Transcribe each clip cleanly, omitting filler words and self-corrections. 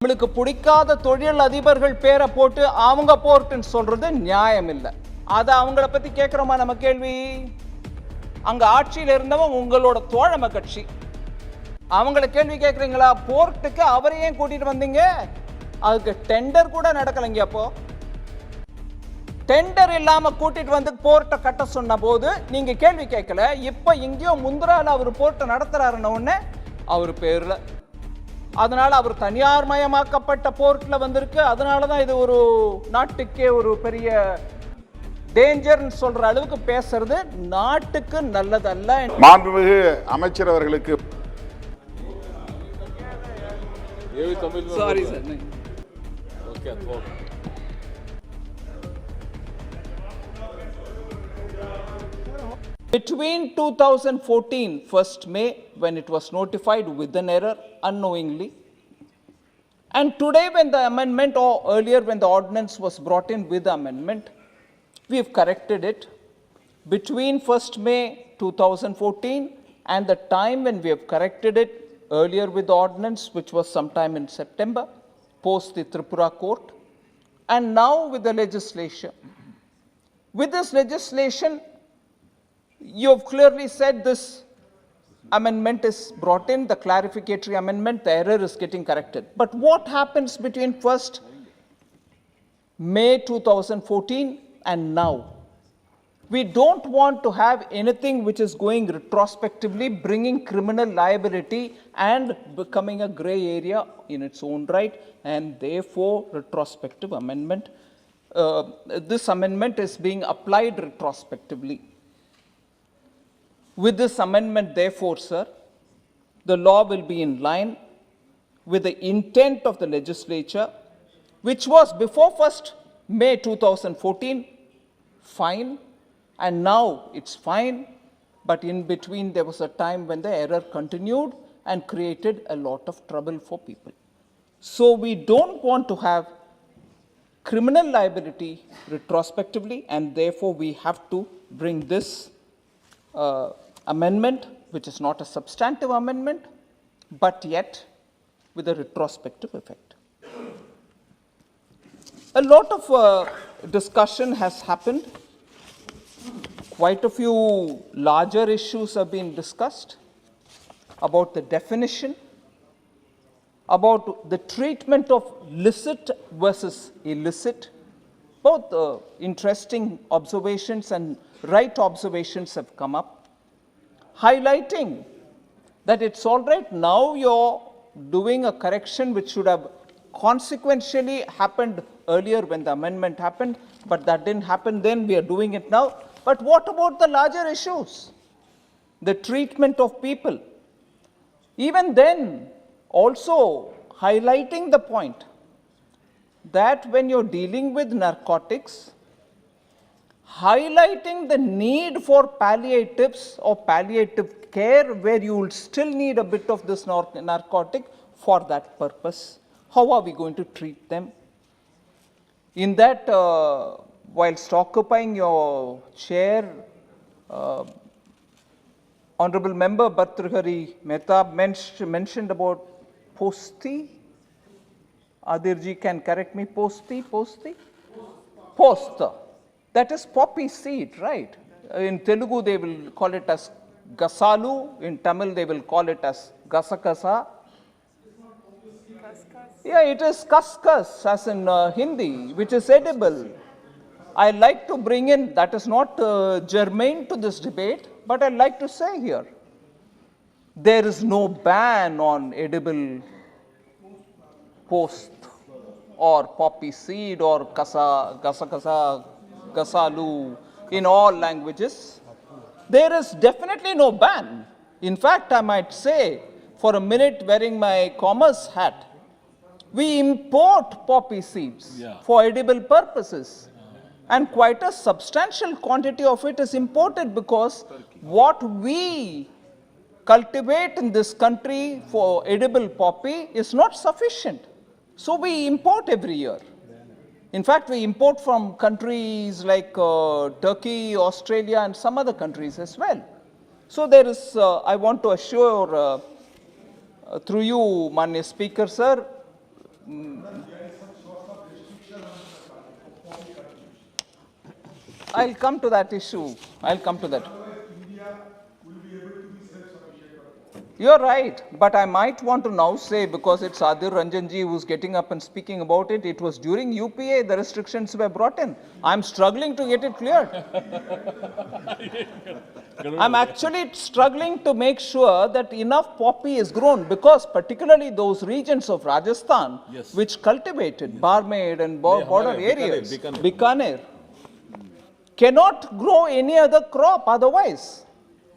உங்களுக்கு பிடிக்காத தொழில் அதிபர்கள் பேரை போட்டு அவங்க போர்ட்டுன்னு சொல்றது நியாயம் இல்லை. அதை அவங்கள பத்தி கேட்கிறோமா நம்ம கேள்வி? அங்க ஆட்சியில் இருந்தவன் உங்களோட தோழமை கட்சி, அவங்கள கேள்வி கேட்குறீங்களா? போர்ட்டுக்கு அவரையும் கூட்டிட்டு வந்தீங்க, அதுக்கு டெண்டர் கூட நடக்கலைங்க. அப்போ டெண்டர் இல்லாம கூட்டிட்டு வந்து போர்ட்டை கட்ட சொன்ன போது நீங்க கேள்வி கேட்கல. இப்ப இங்கேயோ முந்திரால அவர் போர்ட்டை நடத்துறாருன்னு உடனே அவர் பேர்ல, அதனால அவர் தனியார் மயமாக்கப்பட்ட போர்ட்ல வந்திருக்கு. அதனாலதான் இது ஒரு நாட்டுக்கே ஒரு பெரிய டேஞ்சர்னு சொல்ற அளவுக்கு பேசுறது நாட்டுக்கு நல்லதல்ல. மாண்புமிகு அமைச்சர் அவர்களுக்கு sorry sir. Between 2014 1st May, when it was notified with an error unknowingly, and today when the amendment, or earlier when the ordinance was brought in with the amendment, we have corrected it. Between 1st May 2014 and the time when we have corrected it earlier with the ordinance, which was sometime in September, post the Tripura court, and now with the legislation. With this legislation, you have clearly said this amendment is brought in, the clarificatory amendment, the error is getting corrected. But what happens between 1st May 2014 and now? We don't want to have anything which is going retrospectively, bringing criminal liability and becoming a gray area in its own right, and therefore retrospective amendment. This amendment is being applied retrospectively. With this amendment, therefore, sir, the law will be in line with the intent of the legislature, which was before 1st May 2014 fine, and now it's fine, but in between there was a time when the error continued and created a lot of trouble for people. So we don't want to have criminal liability retrospectively, and therefore we have to bring this amendment, which is not a substantive amendment, but yet with a retrospective effect. A lot of discussion has happened. Quite a few larger issues have been discussed about the definition, about the treatment of licit versus illicit. Both interesting observations and right observations have come up, highlighting that it's all right now you're doing a correction which should have consequentially happened earlier when the amendment happened, but that didn't happen then, we are doing it now. But what about the larger issues? The treatment of people. Even then, also highlighting the point that when you're dealing with narcotics, highlighting the need for palliatives or palliative care where you will still need a bit of this narcotic for that purpose. How are we going to treat them? In that, whilst occupying your chair, Honorable Member Bhartrihari Mehtab mentioned about Posti. Adirji can correct me, Posti? Posta. That is poppy seed, right? In Telugu, they will call it as gasalu. In Tamil, they will call it as gasakasa. Yeah, it is kaskas, as in Hindi, which is edible. I like to bring in, that is not germane to this debate, but I like to say here, there is no ban on edible post or poppy seed or gasakasa, gasalu in all languages. There is definitely no ban. In fact, I might say, for a minute wearing my commerce hat, we import poppy seeds for edible purposes. And quite a substantial quantity of it is imported because what we cultivate in this country for edible poppy is not sufficient. So we import every year. In fact, we import from countries like Turkey, Australia, and some other countries as well. So there is, I want to assure through you, Manya Speaker, sir, I'll come to that issue. I'll come to that. You're right, but I might want to now say, because it's Adhir Ranjanji who's getting up and speaking about it, it was during UPA the restrictions were brought in. I'm struggling to get it cleared. I'm actually struggling to make sure that enough poppy is grown, because particularly those regions of Rajasthan which cultivated Barmaid and border areas, Bikaner, cannot grow any other crop otherwise.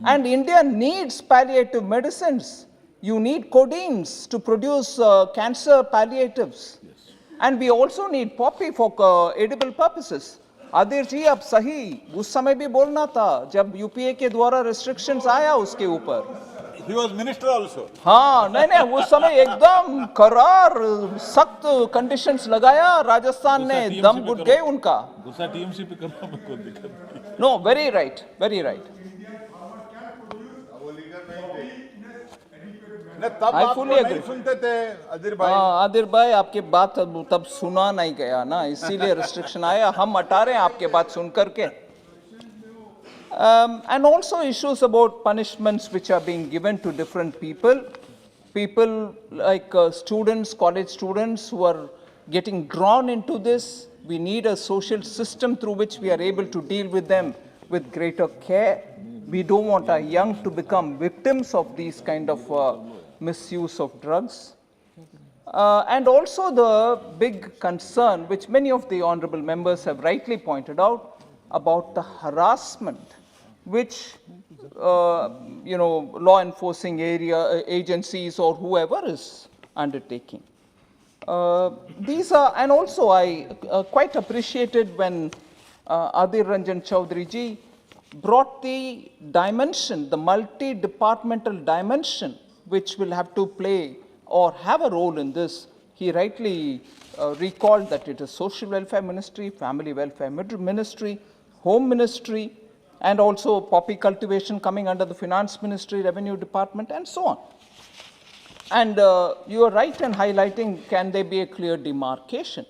And India needs palliative medicines. You need codeines to produce cancer palliatives. And we also need poppy for edible purposes. आदिर जी अब सही उस समय भी बोलना था जब UPA के द्वारा restrictions आया उसके ऊपर. He was minister also. हाँ नहीं उस समय एकदम करार सख्त conditions लगाया राजस्थान ने दम घुट गए उनका. गुस्सा टीएमसी पे करना मेरे को दिक्कत नहीं. No, very right, very right. तब I आप fully नहीं agree. सुनते थे अदिर भाई. हाँ आदिर भाई आपके बात तब सुना नहीं गया ना इसीलिए restriction आया. हम हटा रहे हैं आपके बात सुन करके. And also issues about punishments which are being given to different people. People like students, college students who are getting drawn into this. We need a social system through which we are able to deal with them with greater care. We don't want our young to become victims of these kind of misuse of drugs. And also the big concern, which many of the honorable members have rightly pointed out, about the harassment which law enforcing agencies or whoever is undertaking. These are, and also I quite appreciated when Adhir Ranjan Chaudhary ji brought the dimension, the multi-departmental dimension, which will have to play or have a role in this. He rightly recalled that it is Social Welfare Ministry, Family Welfare Ministry, Home Ministry, and also poppy cultivation coming under the Finance Ministry, Revenue Department, and so on. And you are right in highlighting, can there be a clear demarcation?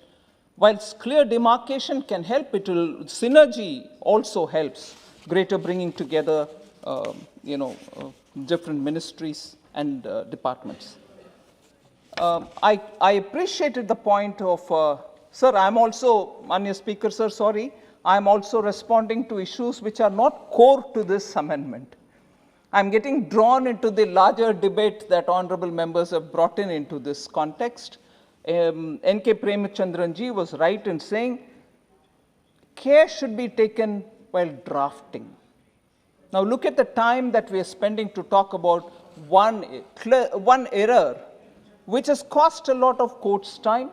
Whilst clear demarcation can help, synergy also helps. Greater bringing together, different ministries and departments. I appreciated the point of, sir, I'm also, Manya Speaker, sir, sorry, I'm also responding to issues which are not core to this amendment. I'm getting drawn into the larger debate that honorable members have brought into this context. N.K. Premachandran ji was right in saying care should be taken while drafting. Now look at the time that we are spending to talk about one error which has cost a lot of court's time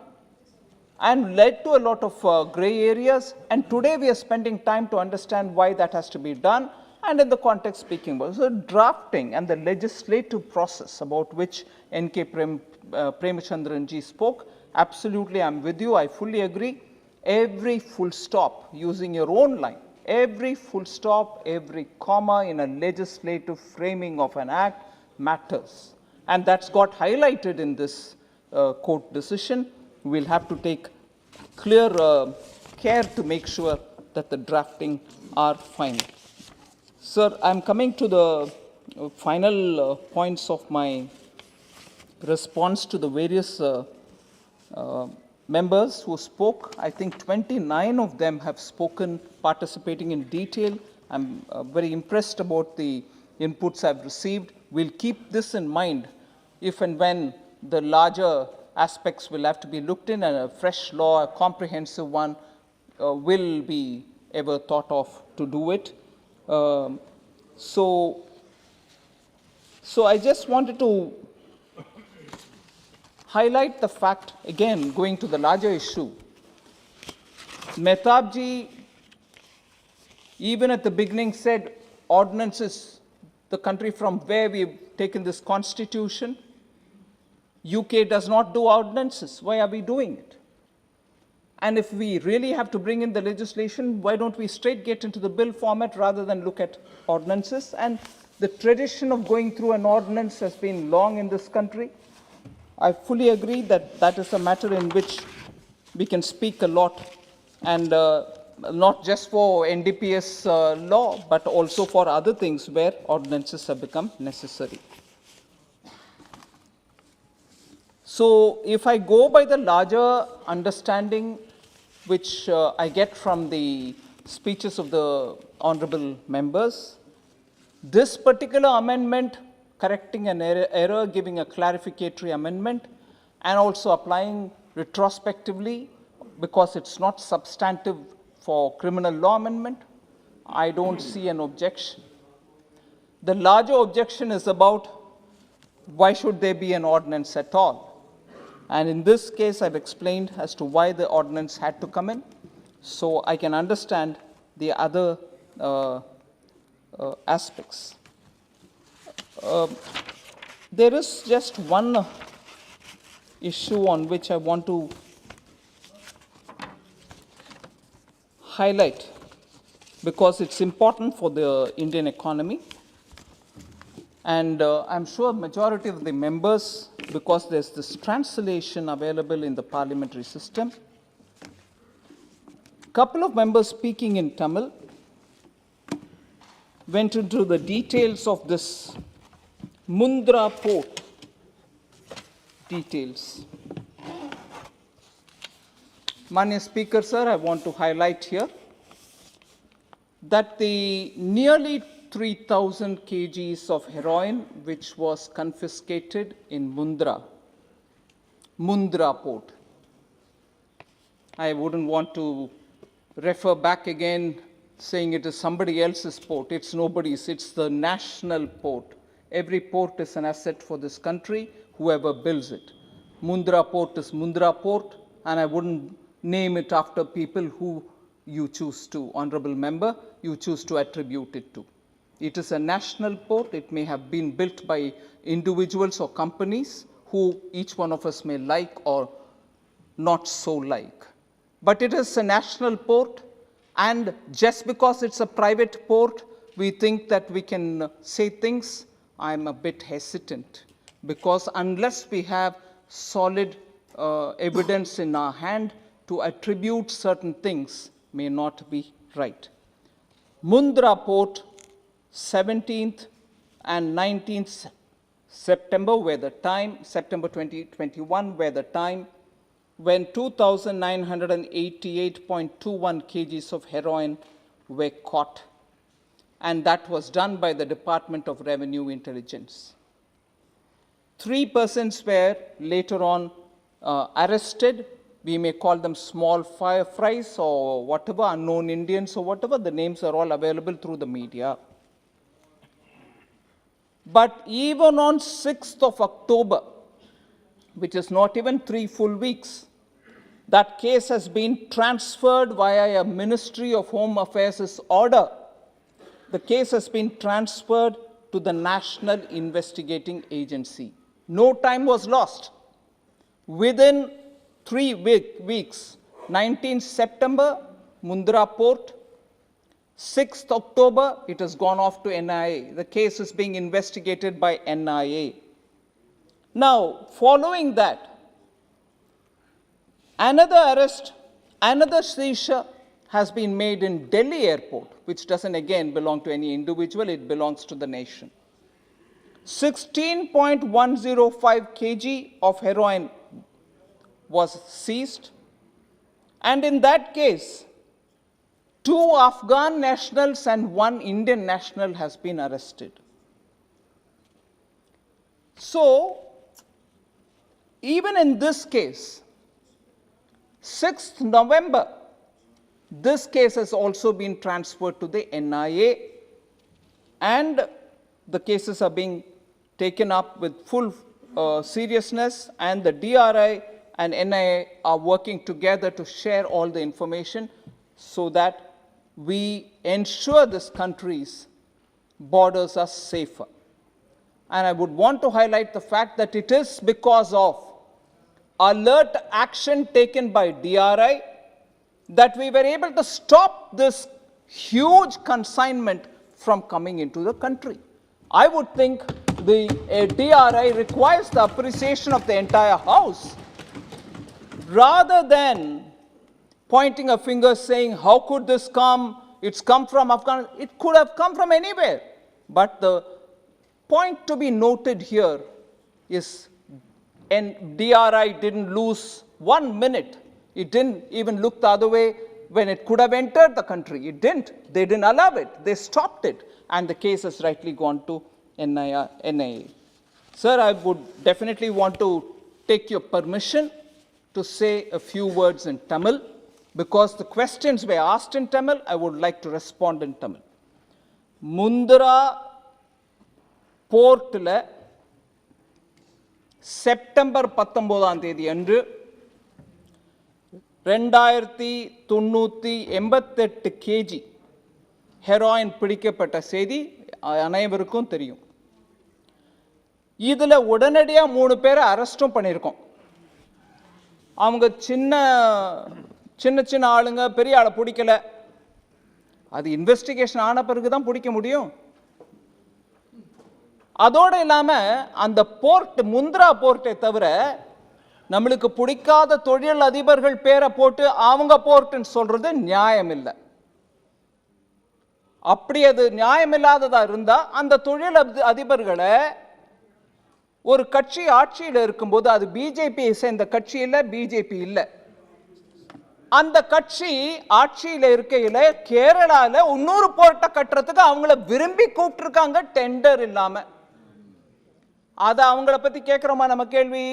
and led to a lot of gray areas, and today we are spending time to understand why that has to be done, and in the context speaking about so drafting and the legislative process about which N.K. Premachandran ji spoke. Absolutely, I'm with you, I fully agree. Every full stop, using your own line, every full stop, every comma in a legislative framing of an act matters. And that's got highlighted in this court decision. We'll have to take clear care to make sure that the drafting are fine. Sir, I'm coming to the final points of my response to the various members who spoke. I think 29 of them have spoken, participating in detail. I'm very impressed about the inputs I've received. We'll keep this in mind if and when the larger aspects will have to be looked in, and a fresh law, a comprehensive one, will be ever thought of to do it. So I just wanted to highlight the fact, again, going to the larger issue. Mehtab ji, even at the beginning, said ordinances, the country from where we've taken this constitution. UK does not do ordinances. Why are we doing it? And if we really have to bring in the legislation, why don't we straight get into the bill format rather than look at ordinances? And the tradition of going through an ordinance has been long in this country. I fully agree that that is a matter in which we can speak a lot, and not just for NDPS law, but also for other things where ordinances have become necessary. So if I go by the larger understanding which I get from the speeches of the honorable members, this particular amendment, correcting an error, giving a clarificatory amendment, and also applying retrospectively because it's not substantive for criminal law amendment, I don't see an objection. The larger objection is about why should there be an ordinance at all? And in this case, I've explained as to why the ordinance had to come in, so I can understand the other aspects. There is just one issue on which I want to highlight because it's important for the Indian economy. And I'm sure majority of the members, because there's this translation available in the parliamentary system, couple of members speaking in Tamil went into the details of this Mundra port details. Manya Speaker, sir, I want to highlight here that the nearly 3,000 kgs of heroin which was confiscated in Mundra port. I wouldn't want to refer back again saying it is somebody else's port. It's nobody's, it's the national port. Every port is an asset for this country, whoever builds it. Mundra port is Mundra port, and I wouldn't name it after people who you choose to, honorable member, you choose to attribute it to. It is a national port. It may have been built by individuals or companies who each one of us may like or not so like. But it is a national port, and just because it's a private port, we think that we can say things. I'm a bit hesitant, because unless we have solid evidence in our hand to attribute certain things may not be right. Mundra port, 17th and 19th September were the time, September 2021 were the time when 2,988.21 kgs of heroin were caught. And that was done by the Department of Revenue Intelligence. 3 persons were later on arrested. We may call them small fries or whatever, unknown Indians or whatever. The names are all available through the media. But even on 6th of October, which is not even 3 full weeks, that case has been transferred via a Ministry of Home Affairs' order. The case has been transferred to the National Investigating Agency. No time was lost. Within 3 weeks, 19th September, Mundra port, 6th October, it has gone off to NIA. The case is being investigated by NIA. Now, following that, another arrest, another seizure has been made in Delhi airport, which doesn't again belong to any individual, it belongs to the nation. 16.105 kg of heroin was seized, and in that case, 2 Afghan nationals and 1 Indian national has been arrested. So, even in this case, 6th November, this case has also been transferred to the NIA, and the cases are being taken up with full seriousness, and the DRI and NIA are working together to share all the information so that we ensure this country's borders are safer. And I would want to highlight the fact that it is because of alert action taken by DRI that we were able to stop this huge consignment from coming into the country. I would think the DRI requires the appreciation of the entire House. Rather than pointing a finger saying, how could this come? It's come from Afghanistan. It could have come from anywhere. But the point to be noted here is, and DRI didn't lose 1 minute. It didn't even look the other way when it could have entered the country. It didn't. They didn't allow it. They stopped it. And the case has rightly gone to NIA. Sir, I would definitely want to take your permission to say a few words in Tamil, because the questions were asked in Tamil. I would like to respond in Tamil. Mundra போர்ட்டில் September 19ஆம் தேதி அன்று 2988 KG heroin பிடிக்கப்பட்ட செய்தி அனைவருக்கும் தெரியும். இதில் உடனடியாக 3 பேரை அரெஸ்டும் பண்ணியிருக்கோம். அவங்க சின்ன சின்ன ஆளுங்க, பெரிய ஆளை பிடிக்கல. அது இன்வெஸ்டிகேஷன் ஆன பிறகு தான் பிடிக்க முடியும். அதோடு இல்லாமல் அந்த போர்ட், முந்திரா போர்ட்டை தவிர நம்மளுக்கு பிடிக்காத தொழில் அதிபர்கள் பேரை போட்டு அவங்க போர்ட்டுன்னு சொல்றது நியாயம் இல்லை. அப்படி அது நியாயம் இல்லாததா இருந்தா அந்த தொழில் அதிபர்களை ஒரு கட்சி ஆட்சியில் இருக்கும்போது, அது பிஜேபியை சேர்ந்த கட்சி இல்லை, பிஜேபி இல்லை, அந்த கட்சி ஆட்சியில் இருக்கையில் கேரளாவில் இன்னொரு போர்ட்டை கட்டுறதுக்கு அவங்கள விரும்பி கூப்பிட்டுருக்காங்க, டெண்டர் இல்லாம. அதை அவங்கள பத்தி கேட்கிறோமா நம்ம கேள்வி?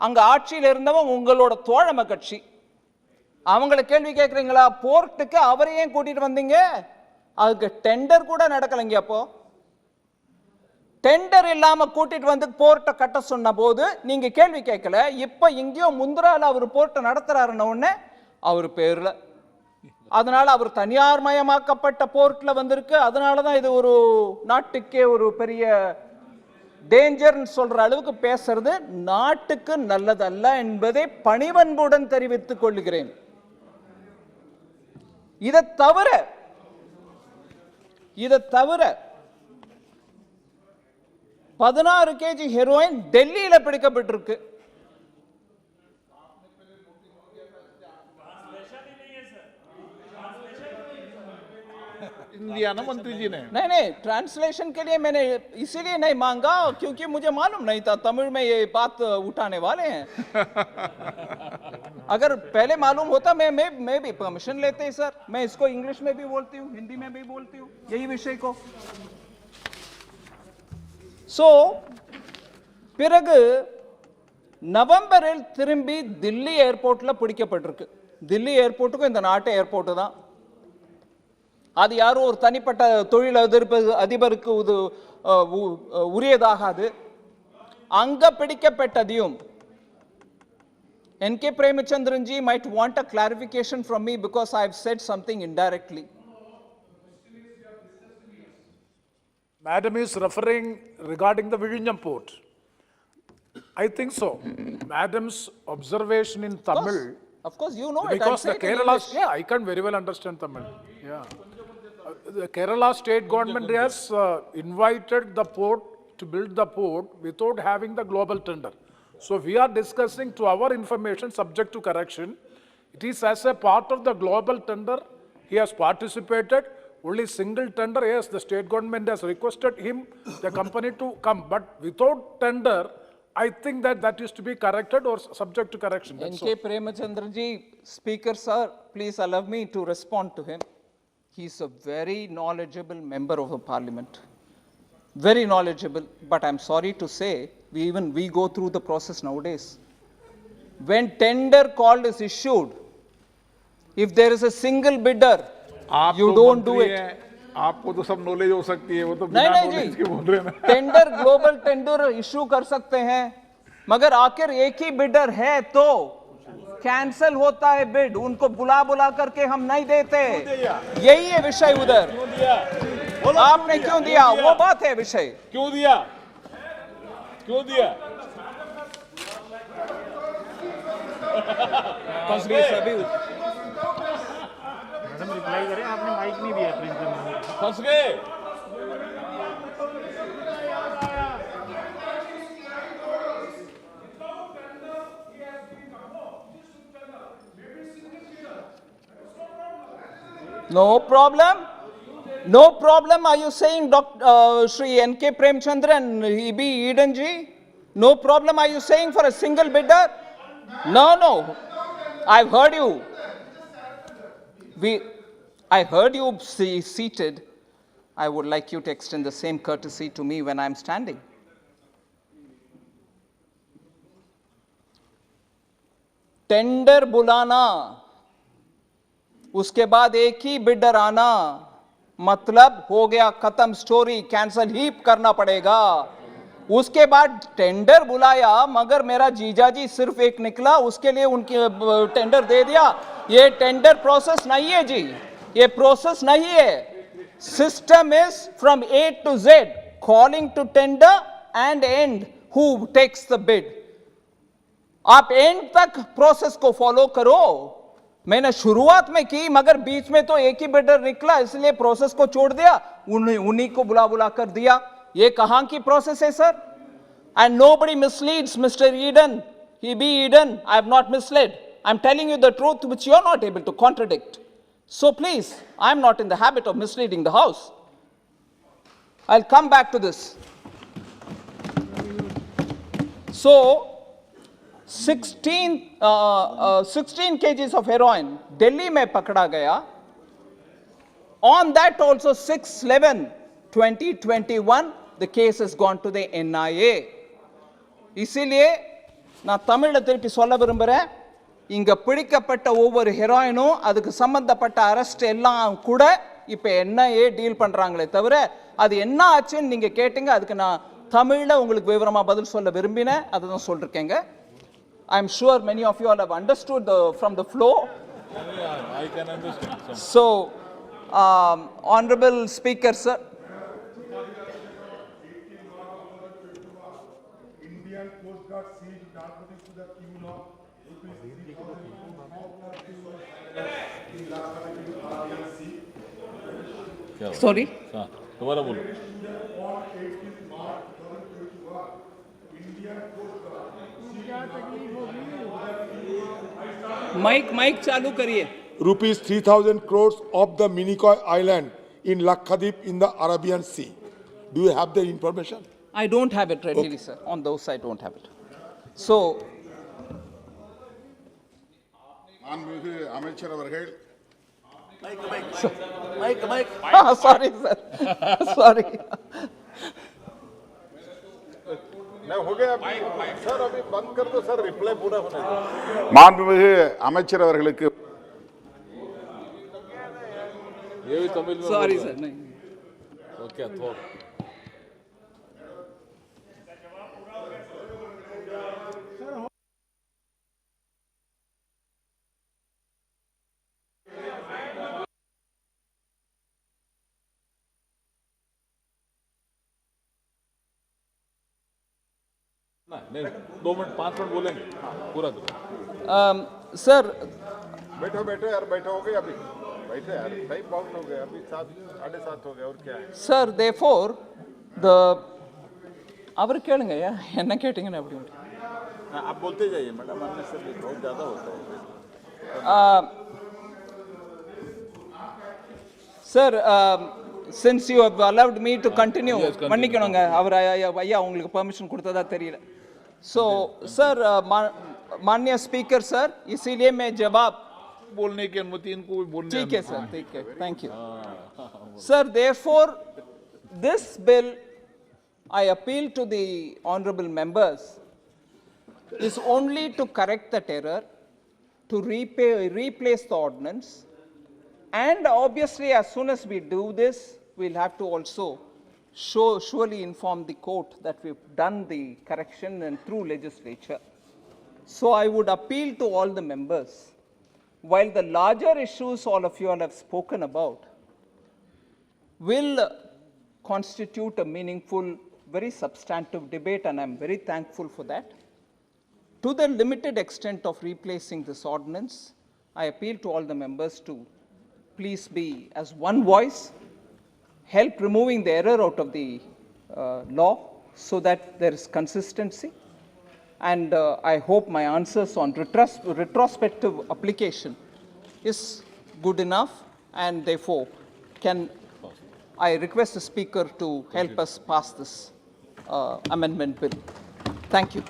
அங்க ஆட்சியில் இருந்தவங்க உங்களோட தோழமை கட்சி, அவங்கள கேள்வி கேட்குறீங்களா? போர்ட்டுக்கு அவரை ஏன் கூட்டிட்டு வந்தீங்க? அதுக்கு டெண்டர் கூட நடக்கலைங்க. அப்போ டெண்டர் இல்லாம கூட்டிட்டு வந்து போர்ட்டை கட்ட சொன்ன போது நீங்க கேள்வி கேட்கல. இப்ப இங்கேயோ முந்திரால அவர் போர்ட்டை நடத்துறாருன்ன உடனே அவர் பேர்ல, அதனால அவர் தனியார் மயமாக்கப்பட்ட போர்ட்ல வந்திருக்கு. அதனாலதான் இது ஒரு நாட்டுக்கே ஒரு பெரிய டேஞ்சர்னு சொல்ற அளவுக்கு பேசுறது நாட்டுக்கு நல்லதல்ல என்பதை பணிவன்புடன் தெரிவித்துக் கொள்கிறேன். இதை தவிர 16 கேஜி ஹெரோயின் டெல்லியில பிடிக்கப்பட்டிருக்கு. इंडिया ना मंत्री जी ने नहीं, ट्रांसलेशन के लिए मैंने इसीलिए नहीं मांगा क्योंकि मुझे मालूम नहीं था तमिल में ये बात उठाने वाले हैं. अगर पहले मालूम होता मैं भी परमिशन लेते ही सर. मैं इसको इंग्लिश में भी बोलती हूँ, हिंदी में भी बोलती हूँ, यही विषय को. सो பிறகு நவம்பரில் திரும்பி தில்லி ஏர்போர்ட்ல பிடிக்கப்பட்டிருக்கு. தில்லி ஏர்போர்ட்டுக்கும் இந்த நாட்டு ஏர்போர்ட்டு தான். அது யாரும் ஒரு தனிப்பட்ட தொழில் அதிபருக்கு உரியதாகாது. அங்க பிடிக்கப்பட்டதையும் NK Premachandran ji might want a clarification from me because I have said something indirectly. Madam is referring regarding the Vizhinjam port. I think so. Madam's observation in Tamil. Of course, you know because it. the Kerala, yeah, I can very well understand Tamil. Yeah. The Kerala state government has invited the port to build the port without having the global tender. So we are discussing, to our information, subject to correction, it is as a part of the global tender. He has participated. Only single tender, yes, the state government has requested him, the company, to come. But without tender, I think that is to be corrected or subject to correction. NK Premachandran ji, Speaker sir, please allow me to respond to him. He is a very knowledgeable member of the parliament. Very knowledgeable, but I'm sorry to say, we go through the process nowadays. When tender call is issued, if there is a single bidder, you don't do it. आपको तो सब knowledge हो सकती है, वो तो नहीं बिना नहीं नॉलेज के बोल जी, रहे हैं ना. टेंडर ग्लोबल टेंडर इशू कर सकते हैं, मगर आखिर एक ही बिडर है तो कैंसल होता है बिड. उनको बुला करके हम नहीं देते. यही है विषय. उधर आपने क्यों दिया, वो बात है विषय. क्यों दिया? सभी मैडम रिप्लाई करें, आपने माइक नहीं दिया प्रिंसिपल. फंस गए. No problem. No problem. Are you saying Shri N.K. Premchandran, E.B. Edenji? No problem. Are you saying for a single bidder? No. I've heard you. I heard you seated. I would like you to extend the same courtesy to me when I'm standing. Tender बुलाना, उसके बाद एक ही bidder आना, मतलब हो गया खत्म story, cancel ही करना पड़ेगा। उसके बाद टेंडर बुलाया मगर मेरा जीजाजी सिर्फ एक निकला, उसके लिए उनकी टेंडर दे दिया। ये टेंडर प्रोसेस नहीं है जी, ये प्रोसेस नहीं है। System is from A to Z, calling to tender and end who takes the bid. आप एंड तक प्रोसेस को फॉलो करो। मैंने शुरुआत में की मगर बीच में तो एक ही बिडर निकला, इसलिए प्रोसेस को छोड़ दिया, उन्हीं को बुला कर दिया। ये कहां की प्रोसेस है sir? And nobody misleads mister Eden, he be Eden, I have not misled, I am telling you the truth which you are not able to contradict. So please, I am not in the habit of misleading the house. I will come back to this. So 16 kgs of heroin Delhi में पकड़ा गया। On that also 6/11/2021 the case has gone to the NIA. இசிலியே நான் தமிழ்ல திருப்பி சொல்ல விரும்புறேன், இங்க பிடிக்கப்பட்ட ஒவ்வொரு ஹெரோயினும் அதுக்கு சம்பந்தப்பட்ட அரெஸ்ட் எல்லாம் கூட இப்ப NIA டீல் பண்றாங்களே தவிர அது என்ன ஆச்சுன்னு நீங்க கேட்டீங்க, அதுக்கு நான் தமிழ்ல உங்களுக்கு விவரமா பதில் சொல்ல விரும்பினேன், அதுதான் சொல்றேங்க। I'm sure many of you all have understood from the flow. Yeah, I can understand. So, Honorable Speaker, sir. Indian Coast Guard seized narcotics to the tune of ₹3,000 Sorry. हाँ, दोबारा बोलो। माइक चालू करिए। ₹3,000 crores of the Minicoy Island in Lakshadweep in the Arabian Sea. Do you have the information? I don't have it readily, sir. On those I don't have it. So, மாண்புமிகு அமைச்சர் அவர்கள் sorry, sir. Sorry. नहीं हो गया sir, अभी बंद कर दो सर, रिप्लाई पूरा होने दो। மாண்புமிகு அமைச்சர் அவர்களுக்கு ये भी तमिल में Sorry, बोलो। sir. नहीं। ओके, थोड़ा नहीं, 2 मिनट 5 मिनट बोलेंगे, पूरा दो। Sir, बैठो बैठो यार, बैठो हो गए अभी, बैठे यार, टाइम बहुत हो गया, अभी 7:30 हो गया, और क्या है। sir, therefore, the அவர் கேளுங்கய்யா, என்ன கேட்டீங்கன்னு அப்படி உண்டு। आप बोलते जाइए मैडम, अन्य से बहुत ज़्यादा होता है। Sir, since you have allowed me to continue, Yes, continue. மன்னிக்கணுங்க, அவர் ஐயா உங்களுக்கு பெர்மிஷன் கொடுத்ததா தெரியல। So, sir, माननीय स्पीकर सर, इसीलिए मैं जवाब बोलने की अनुमति इनको भी बोलने ठीक है सर, ठीक है, thank you sir. therefore this bill I appeal to the honorable members is only to correct that error, to replace the ordinance, and obviously as soon as we do this we'll have to also surely inform the court that we've done the correction and through legislature. So I would appeal to all the members, while the larger issues all of you all have spoken about will constitute a meaningful, very substantive debate, and I'm very thankful for that. To the limited extent of replacing this ordinance, I appeal to all the members to please be as one voice, help removing the error out of the law so that there is consistency. And I hope my answers on retrospective application is good enough. and therefore I request the Speaker to help us pass this amendment bill. Thank you.